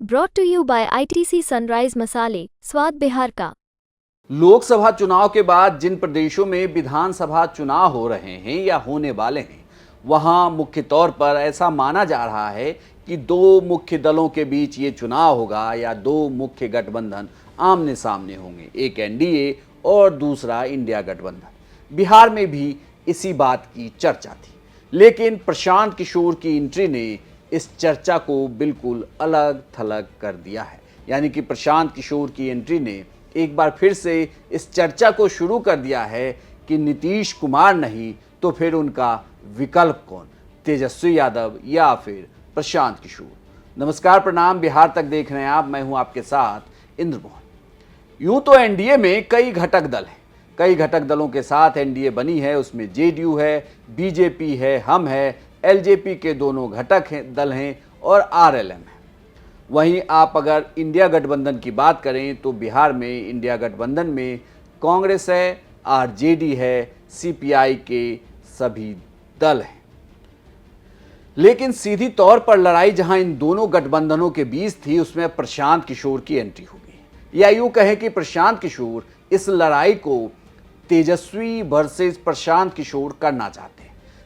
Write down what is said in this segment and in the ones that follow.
Brought to you by ITC Sunrise मसाले, स्वाद बिहार का। लोकसभा चुनाव के बाद जिन प्रदेशों में विधानसभा चुनाव हो रहे हैं या होने वाले हैं, वहां मुख्य तौर पर ऐसा माना जा रहा है कि दो मुख्य दलों के बीच ये चुनाव होगा या दो मुख्य गठबंधन आमने सामने होंगे, एक एनडीए और दूसरा इंडिया गठबंधन। बिहार में भी इसी बात की चर्चा थी, लेकिन प्रशांत किशोर की एंट्री ने इस चर्चा को बिल्कुल अलग थलग कर दिया है। यानी कि प्रशांत किशोर की एंट्री ने एक बार फिर से इस चर्चा को शुरू कर दिया है कि नीतीश कुमार नहीं तो फिर उनका विकल्प कौन, तेजस्वी यादव या फिर प्रशांत किशोर। नमस्कार, प्रणाम, बिहार तक देख रहे हैं आप। मैं हूं आपके साथ इंद्र मोहन। यूं तो एनडीए में कई घटक दल हैं, कई घटक दलों के साथ एनडीए बनी है। उसमें जेडीयू है, बीजेपी है, हम है, एलजेपी के दोनों घटक दल हैं और आरएलएम है। वहीं आप अगर इंडिया गठबंधन की बात करें तो बिहार में इंडिया गठबंधन में कांग्रेस है, आरजेडी है, सीपीआई के सभी दल हैं। लेकिन सीधी तौर पर लड़ाई जहां इन दोनों गठबंधनों के बीच थी, उसमें प्रशांत किशोर की एंट्री हो गई। या यूं कहें कि प्रशांत किशोर इस लड़ाई को तेजस्वी वर्सेस प्रशांत किशोर करना चाहते हैं।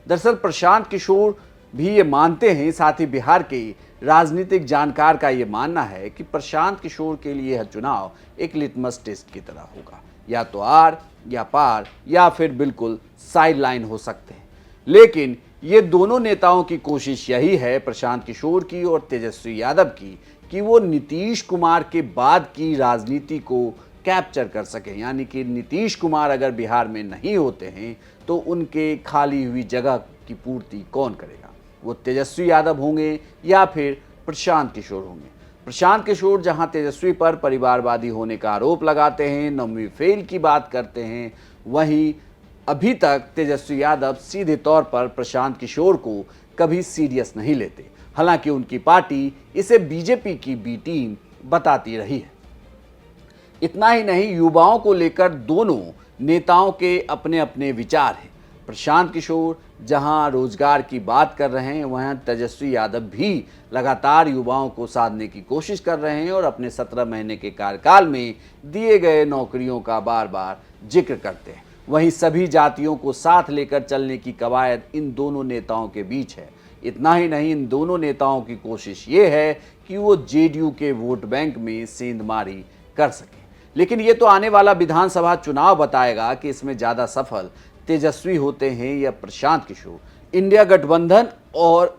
दरअसल प्रशांत किशोर भी ये मानते हैं, साथ ही बिहार के राजनीतिक जानकार का ये मानना है कि प्रशांत किशोर के लिए यह चुनाव एक लिटमस टेस्ट की तरह होगा। या तो आर या पार या फिर बिल्कुल साइडलाइन हो सकते हैं। लेकिन ये दोनों नेताओं की कोशिश यही है, प्रशांत किशोर की और तेजस्वी यादव की, कि वो नीतीश कुमार के बाद की राजनीति को कैप्चर कर सकें। यानी कि नीतीश कुमार अगर बिहार में नहीं होते हैं तो उनके खाली हुई जगह की पूर्ति कौन करेगा? वो तेजस्वी यादव होंगे या फिर प्रशांत किशोर होंगे। प्रशांत किशोर जहां तेजस्वी पर परिवारवादी होने का आरोप लगाते हैं, 9वीं फेल की बात करते हैं, वहीं अभी तक तेजस्वी यादव सीधे तौर पर प्रशांत किशोर को कभी सीरियस नहीं लेते। हालांकि उनकी पार्टी इसे बीजेपी की बी टीम बताती रही है। इतना ही नहीं, युवाओं को लेकर दोनों नेताओं के अपने अपने विचार हैं। प्रशांत किशोर जहां रोजगार की बात कर रहे हैं, वहां तेजस्वी यादव भी लगातार युवाओं को साधने की कोशिश कर रहे हैं और अपने 17 महीने के कार्यकाल में दिए गए नौकरियों का बार बार जिक्र करते हैं। वहीं सभी जातियों को साथ लेकर चलने की कवायद इन दोनों नेताओं के बीच है। इतना ही नहीं, इन दोनों नेताओं की कोशिश ये है कि वो जेडीयू के वोट बैंक में सेंधमारी कर सके। लेकिन ये तो आने वाला विधानसभा चुनाव बताएगा कि इसमें ज़्यादा सफल तेजस्वी होते हैं या प्रशांत किशोर। इंडिया गठबंधन और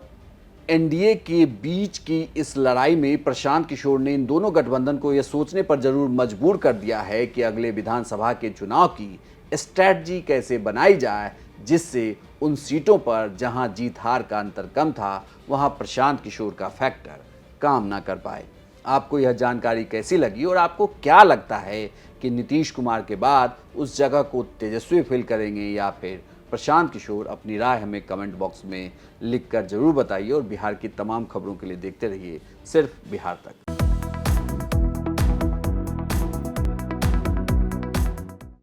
एनडीए के बीच की इस लड़ाई में प्रशांत किशोर ने इन दोनों गठबंधन को यह सोचने पर जरूर मजबूर कर दिया है कि अगले विधानसभा के चुनाव की स्ट्रैटेजी कैसे बनाई जाए, जिससे उन सीटों पर जहां जीत हार का अंतर कम था, वहां प्रशांत किशोर का फैक्टर काम ना कर पाए। आपको यह जानकारी कैसी लगी और आपको क्या लगता है कि नीतीश कुमार के बाद उस जगह को तेजस्वी फिल करेंगे या फिर प्रशांत किशोर? अपनी राय हमें कमेंट बॉक्स में लिखकर जरूर बताइए और बिहार की तमाम खबरों के लिए देखते रहिए सिर्फ बिहार तक।